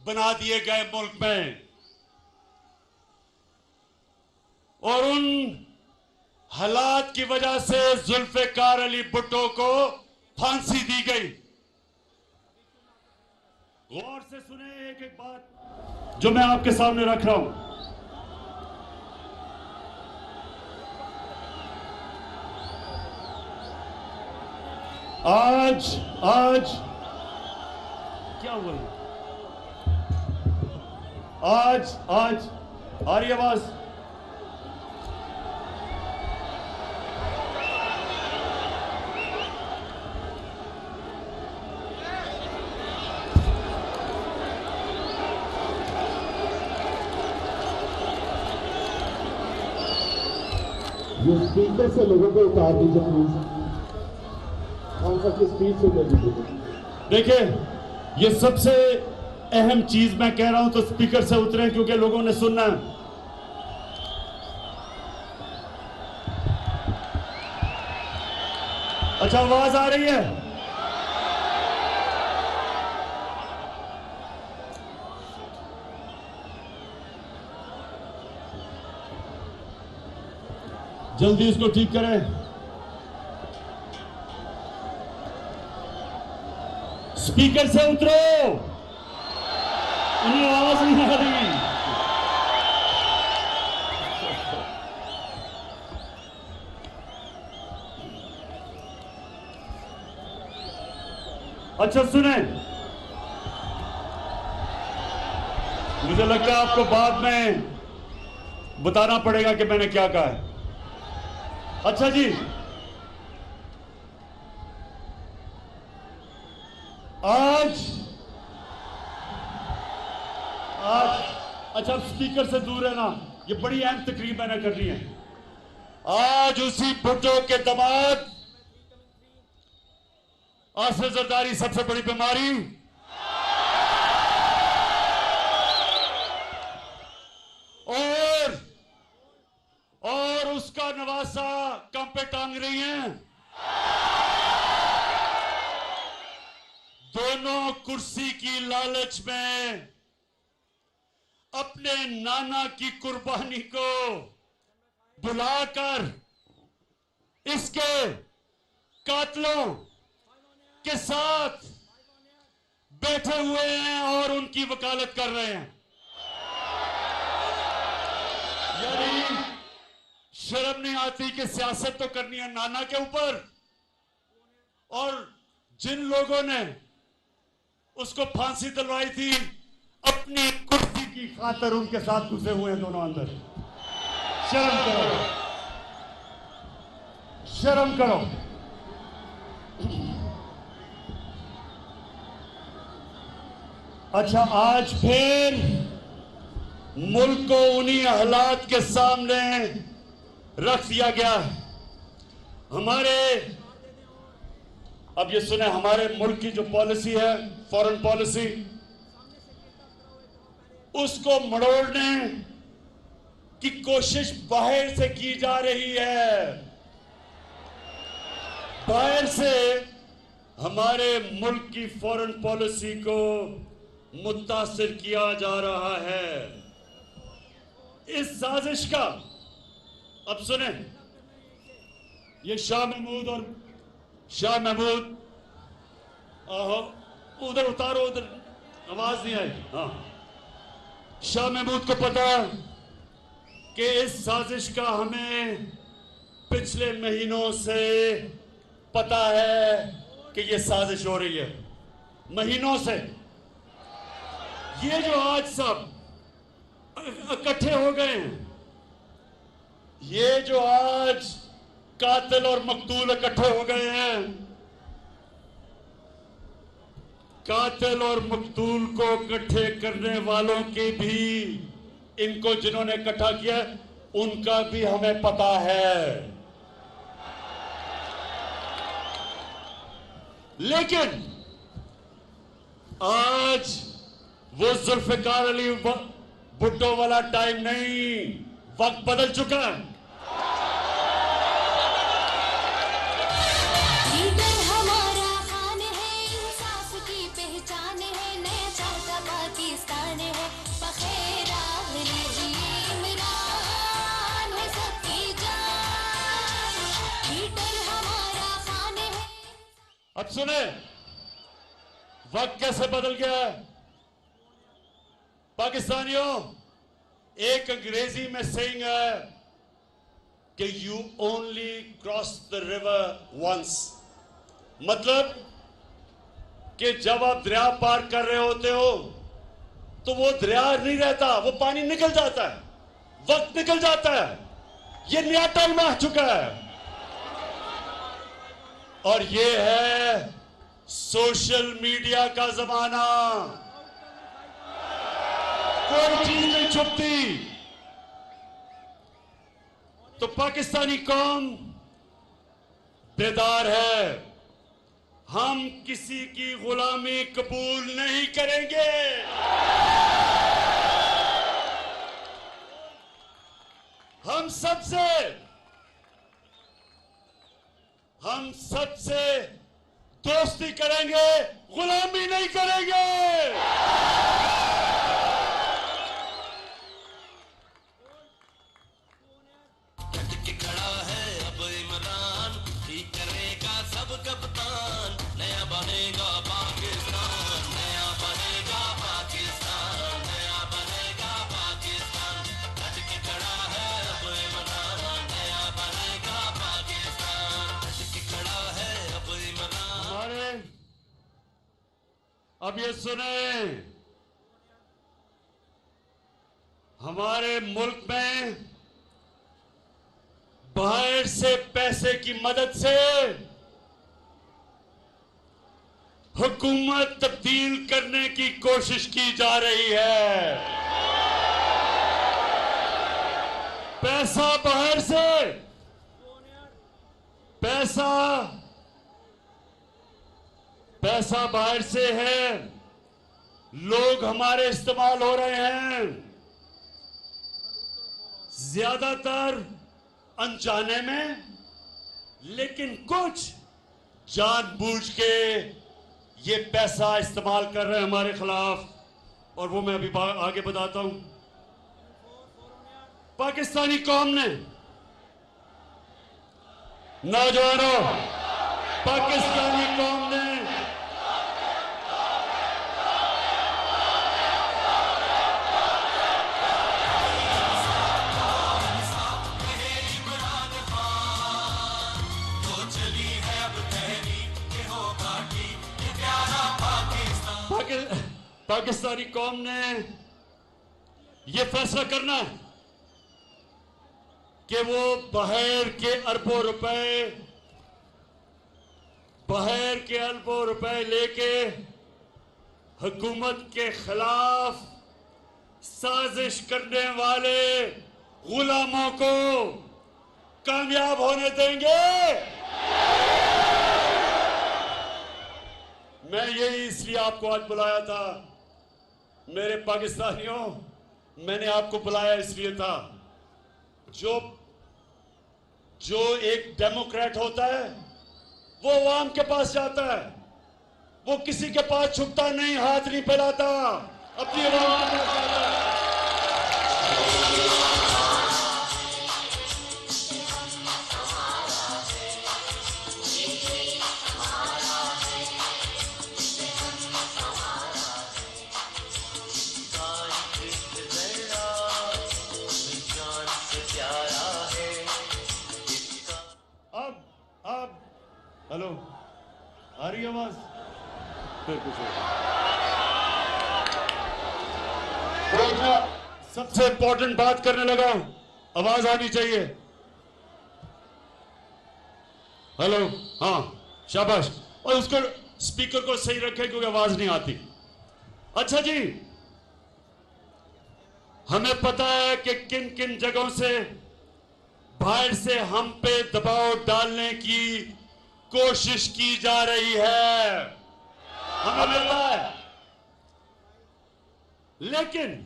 बना दिए गए मुल्क में और उन हालात की वजह से जुल्फिकार अली भुट्टो को फांसी दी गई। गौर से सुने एक एक बात जो मैं आपके सामने रख रहा हूं। आज क्या हुआ? आज आ रही आवाज? ये स्पीकर से लोगों को उतार दीजिए प्लीज। कौन सा की स्पीच सुन लीजिए। देखिए, ये सबसे अहम चीज मैं कह रहा हूं तो स्पीकर से उतरे क्योंकि लोगों ने सुनना है। अच्छा, आवाज आ रही है? जल्दी इसको ठीक करें। स्पीकर से उतरो, उन्हें आवाज नहीं आ रही। अच्छा सुने, मुझे लगता है आपको बाद में बताना पड़ेगा कि मैंने क्या कहा है। अच्छा जी, आज अच्छा, स्पीकर से दूर है ना, ये बड़ी अहम तकरीब मैंने करनी है। आज उसी भुट्टो के दामाद आसिफ जरदारी सबसे बड़ी बीमारी और उसका नवासा कम पे टांग रही हैं। दोनों कुर्सी की लालच में अपने नाना की कुर्बानी को बुलाकर इसके कातलों के साथ बैठे हुए हैं और उनकी वकालत कर रहे हैं। यानी शर्म नहीं आती कि सियासत तो करनी है नाना के ऊपर, और जिन लोगों ने उसको फांसी दिलवाई थी अपनी कुर्सी की खातिर उनके साथ घुसे हुए हैं दोनों अंदर। शर्म करो, शर्म करो। अच्छा, आज फिर मुल्क को उन्हीं हालात के सामने रख दिया गया। अब ये सुने, हमारे मुल्क की जो पॉलिसी है, फॉरेन पॉलिसी, उसको मड़ोड़ने की कोशिश बाहर से की जा रही है। बाहर से हमारे मुल्क की फॉरेन पॉलिसी को मुतासिर किया जा रहा है। इस साजिश का, अब सुने, ये शाह महमूद उधर उतारो, उधर आवाज नहीं आई। हाँ, शाह महमूद को पता कि इस साजिश का हमें पिछले महीनों से पता है कि ये साजिश हो रही है, महीनों से। ये जो आज सब इकट्ठे हो गए हैं, ये जो आज कातिल और मकतूल इकट्ठे हो गए हैं, कातिल और मकतूल को इकट्ठे करने वालों की भी, इनको जिन्होंने इकट्ठा किया उनका भी हमें पता है। लेकिन आज वो जुल्फिकार अली भुट्टो वाला टाइम नहीं, वक्त बदल चुका है। लीडर हमारा खान है, इंसाफ की पहचान है, नया चाहता पाकिस्तान पाकिस्तान है बखेरा इमरान है सबकी जान लीडर हमारा खान है। अब सुने वक्त कैसे बदल गया है पाकिस्तानियों। एक अंग्रेजी में सेइंग है कि you only cross the river once, मतलब कि जब आप दरिया पार कर रहे होते हो तो वो दरिया नहीं रहता, वो पानी निकल जाता है, वक्त निकल जाता है। ये नया टाइम आ चुका है और ये है सोशल मीडिया का जमाना। कोई चीज नहीं छुपती। तो पाकिस्तानी कौम बेदार है। हम किसी की गुलामी कबूल नहीं करेंगे। हम सबसे दोस्ती करेंगे, गुलामी नहीं करेंगे। डट के खड़ा है अब इमरान, ठीक करेगा सब कप्तान, नया बनेगा पाकिस्तान, नया बनेगा पाकिस्तान, नया बनेगा पाकिस्तान। डट के खड़ा है अब इमरान, नया बनेगा पाकिस्तान, डट के खड़ा है अब इमरान। अब ये सुने, हमारे मुल्क में बाहर से पैसे की मदद से हुकूमत तब्दील करने की कोशिश की जा रही है। पैसा बाहर से, पैसा बाहर से है, लोग हमारे इस्तेमाल हो रहे हैं, ज्यादातर अनजाने में, लेकिन कुछ जानबूझ के ये पैसा इस्तेमाल कर रहे हैं हमारे खिलाफ। और वो मैं अभी आगे बताता हूं। पाकिस्तानी कौम ने, नौजवानों, पाकिस्तानी कौम ने पाकिस्तानी कौम ने यह फैसला करना है कि वो बाहर के अरबों रुपए लेके हुकूमत के खिलाफ साजिश करने वाले गुलामों को कामयाब होने देंगे। मैं यही इसलिए आपको आज बुलाया था मेरे पाकिस्तानियों, मैंने आपको बुलाया इसलिए था, जो एक डेमोक्रेट होता है वो अवाम के पास जाता है, वो किसी के पास छुपता नहीं, हाथ नहीं फैलाता, अपनी अवाम के पास जाता है। अब हेलो, आ रही आवाज? फिर कुछ सबसे इंपॉर्टेंट बात करने लगा, आवाज आनी चाहिए। हेलो, हाँ शाबाश। और उसको स्पीकर को सही रखें क्योंकि आवाज नहीं आती। अच्छा जी, हमें पता है कि किन किन जगहों से बाहर से हम पे दबाव डालने की कोशिश की जा रही है, हमें पता है। लेकिन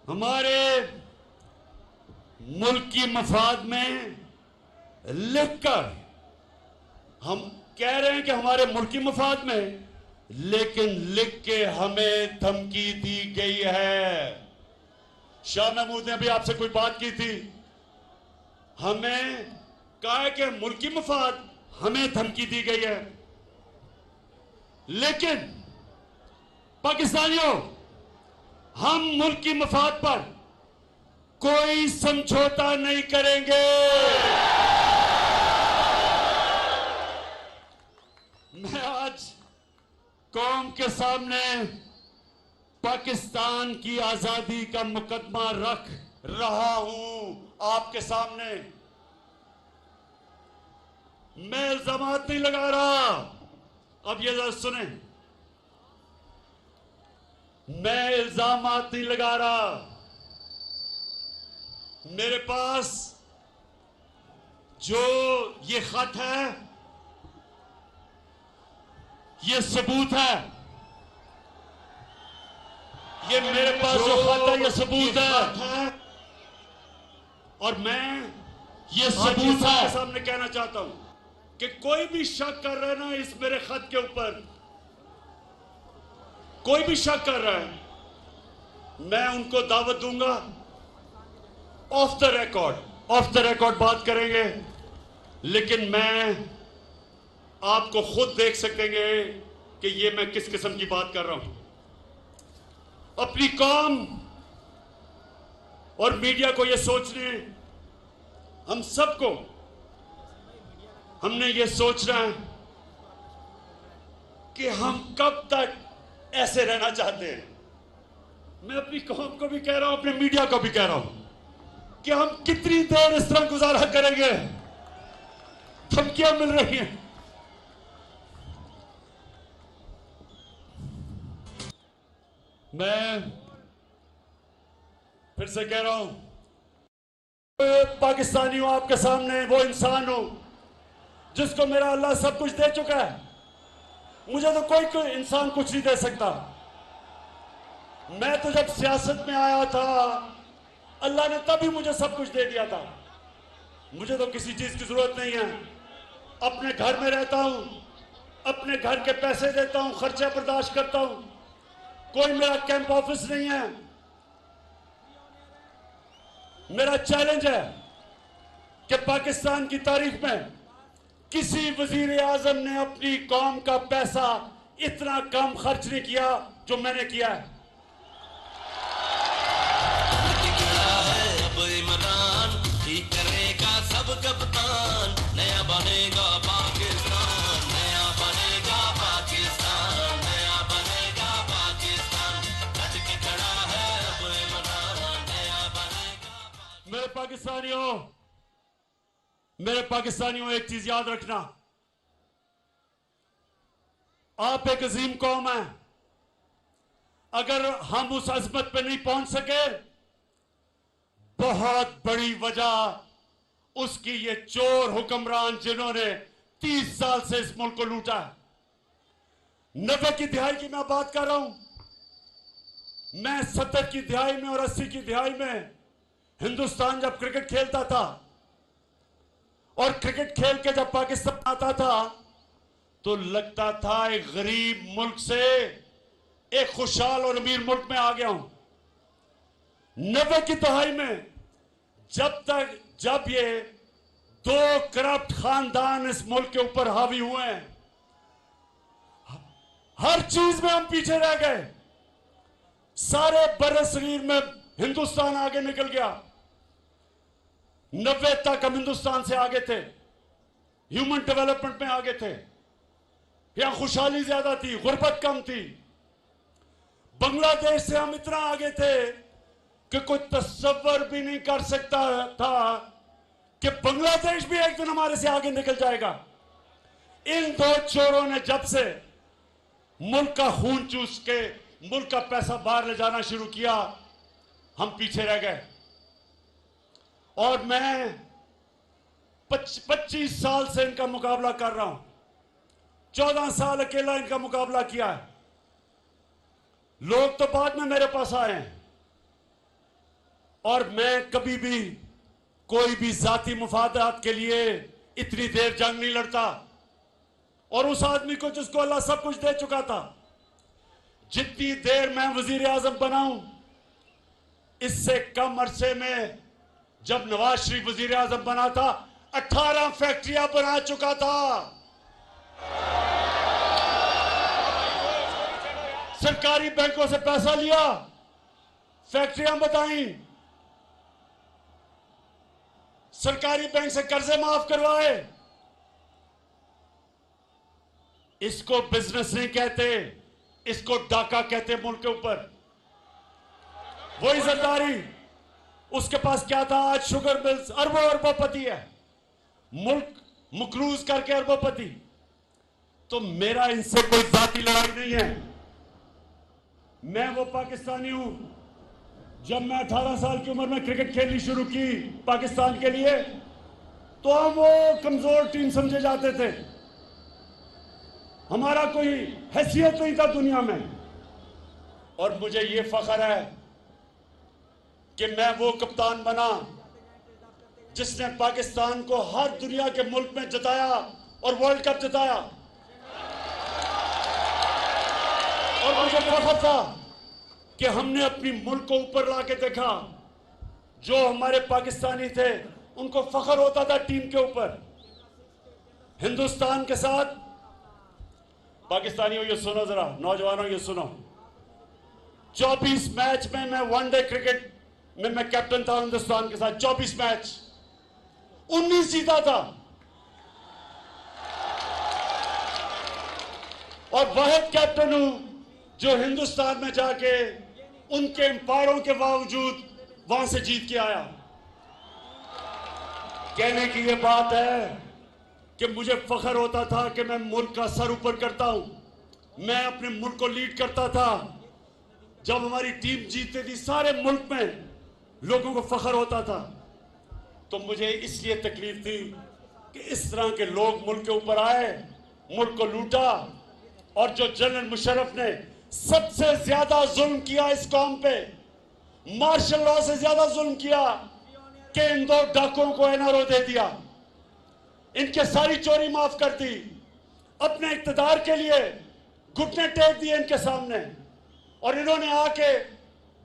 हमारे मुल्क की मफाद में लिखकर हम कह रहे हैं कि हमारे मुल्की मफाद में, लेकिन लिख के हमें धमकी दी गई है। शाह महमूद ने भी आपसे कोई बात की थी, हमें कहा है कि मुल्की मफाद हमें धमकी दी गई है, लेकिन पाकिस्तानियों, हम मुल्की मफाद पर कोई समझौता नहीं करेंगे। मैं आज कौम के सामने पाकिस्तान की आजादी का मुकदमा रख रहा हूं, आपके सामने। मैं इल्जामात नहीं लगा रहा, अब ये जरा सुने, मैं इल्जामात नहीं लगा रहा। मेरे पास जो ये खत है, ये सबूत है। ये मेरे पास जो खत है, ये सबूत है। और मैं ये सबूत है सामने कहना चाहता हूं कि कोई भी शक कर रहा है ना इस मेरे खत के ऊपर, कोई भी शक कर रहा है, मैं उनको दावत दूंगा, ऑफ द रिकॉर्ड बात करेंगे। लेकिन मैं आपको खुद देख सकेंगे कि ये मैं किस किस्म की बात कर रहा हूं। अपनी कौम और मीडिया को ये सोचने, हम सबको, हमने ये सोचना है कि हम कब तक ऐसे रहना चाहते हैं। मैं अपनी कौम को भी कह रहा हूं, अपने मीडिया को भी कह रहा हूं कि हम कितनी देर इस तरह गुजारा करेंगे। धमकियां मिल रही हैं। मैं फिर से कह रहा हूं, पाकिस्तानी हूं आपके सामने, वो इंसान हूं जिसको मेरा अल्लाह सब कुछ दे चुका है। मुझे तो कोई इंसान कुछ नहीं दे सकता। मैं तो जब सियासत में आया था, अल्लाह ने तभी मुझे सब कुछ दे दिया था। मुझे तो किसी चीज की जरूरत नहीं है। अपने घर में रहता हूं, अपने घर के पैसे देता हूं, खर्चा बर्दाश्त करता हूं। कोई मेरा कैंप ऑफिस नहीं है। मेरा चैलेंज है कि पाकिस्तान की तारीख में किसी वजीर आजम ने अपनी कौम का पैसा इतना कम खर्च नहीं किया जो मैंने किया है। खड़ा है अब इमरान, ठीक करेगा सब कप्तान, नया बनेगा पाकिस्तान, नया बनेगा पाकिस्तान, नया बनेगा पाकिस्तान, डट के खड़ा है अब इमरान, नया बनेगा। मेरे पाकिस्तानियों, एक चीज याद रखना, आप एक अजीम कौम है। अगर हम उस अजमत पे नहीं पहुंच सके, बहुत बड़ी वजह उसकी ये चोर हुक्मरान जिन्होंने 30 साल से इस मुल्क को लूटा है। 90 की दिहाई की मैं बात कर रहा हूं। मैं 70 की दिहाई में और 80 की दिहाई में हिंदुस्तान जब क्रिकेट खेलता था और क्रिकेट खेल के जब पाकिस्तान आता था तो लगता था एक गरीब मुल्क से एक खुशहाल और अमीर मुल्क में आ गया हूं। 90 की दहाई में जब ये 2 करप्ट खानदान इस मुल्क के ऊपर हावी हुए हैं, हर चीज में हम पीछे रह गए। सारे बर्रे-सगीर में हिंदुस्तान आगे निकल गया। 90 तक हम हिंदुस्तान से आगे थे, ह्यूमन डेवलपमेंट में आगे थे। यहां खुशहाली ज्यादा थी, गुर्बत कम थी। बांग्लादेश से हम इतना आगे थे कि कोई तस्वर भी नहीं कर सकता था कि बांग्लादेश भी एक दिन हमारे से आगे निकल जाएगा। इन 2 चोरों ने जब से मुल्क का खून चूस के मुल्क का पैसा बाहर ले जाना शुरू किया, हम पीछे रह गए। और मैं 25 साल से इनका मुकाबला कर रहा हूं। 14 साल अकेला इनका मुकाबला किया है। लोग तो बाद में मेरे पास आए हैं। और मैं कभी भी कोई भी जाती मुफादात के लिए इतनी देर जंग नहीं लड़ता। और उस आदमी को जिसको अल्लाह सब कुछ दे चुका था, जितनी देर मैं वजीर आजम बनाऊं, इससे कम अरसे में जब नवाज शरीफ वजीर आजम बना था 18 फैक्ट्रियां बना चुका था। सरकारी बैंकों से पैसा लिया, फैक्ट्रियां बताई, सरकारी बैंक से कर्जे माफ करवाए। इसको बिजनेस नहीं कहते, इसको डाका कहते मुल्क के ऊपर। वही जरदारी, उसके पास क्या था? आज शुगर मिल्स, अरबों अरबोपति है, मुल्क मकरूज करके अरबोपति। तो मेरा इनसे कोई जाती लड़ाई नहीं है। मैं वो पाकिस्तानी हूं, जब मैं 18 साल की उम्र में क्रिकेट खेलनी शुरू की पाकिस्तान के लिए, तो हम वो कमजोर टीम समझे जाते थे, हमारा कोई हैसियत नहीं था दुनिया में। और मुझे ये फख्र है कि मैं वो कप्तान बना जिसने पाकिस्तान को हर दुनिया के मुल्क में जिताया और वर्ल्ड कप जिताया। और मुझे फख्र था कि हमने अपनी मुल्क को ऊपर लाके देखा। जो हमारे पाकिस्तानी थे उनको फख्र होता था टीम के ऊपर। हिंदुस्तान के साथ, पाकिस्तानियों ये सुनो जरा, नौजवानों ये सुनो, 24 मैच में मैं वनडे क्रिकेट में मैं कैप्टन था हिंदुस्तान के साथ। 24 मैच, 19 जीता था। और वाहिद कैप्टन हूं जो हिंदुस्तान में जाके उनके एम्पायरों के बावजूद वहां से जीत के आया। कहने की ये बात है कि मुझे फख्र होता था कि मैं मुल्क का सर ऊपर करता हूं, मैं अपने मुल्क को लीड करता था। जब हमारी टीम जीतती थी सारे मुल्क में लोगों को फख्र होता था। तो मुझे इसलिए तकलीफ थी कि इस तरह के लोग मुल्क के ऊपर आए, मुल्क को लूटा। और जो जनरल मुशर्रफ ने सबसे ज्यादा जुल्म किया इस कौम पे, मार्शल लॉ से ज्यादा जुल्म किया कि इन 2 डाकुओं को एनआरओ दे दिया, इनके सारी चोरी माफ कर दी, अपने इक्तदार के लिए घुटने टेक दिए इनके सामने। और इन्होंने आके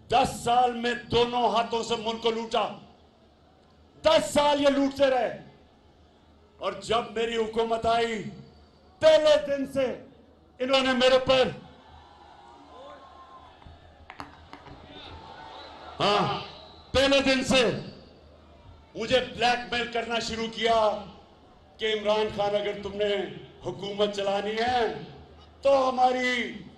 10 साल में दोनों हाथों से मुल्क को लूटा। 10 साल ये लूटते रहे। और जब मेरी हुकूमत आई, पहले दिन से इन्होंने मेरे पर, हाँ, पहले दिन से मुझे ब्लैकमेल करना शुरू किया कि इमरान खान, अगर तुमने हुकूमत चलानी है तो हमारी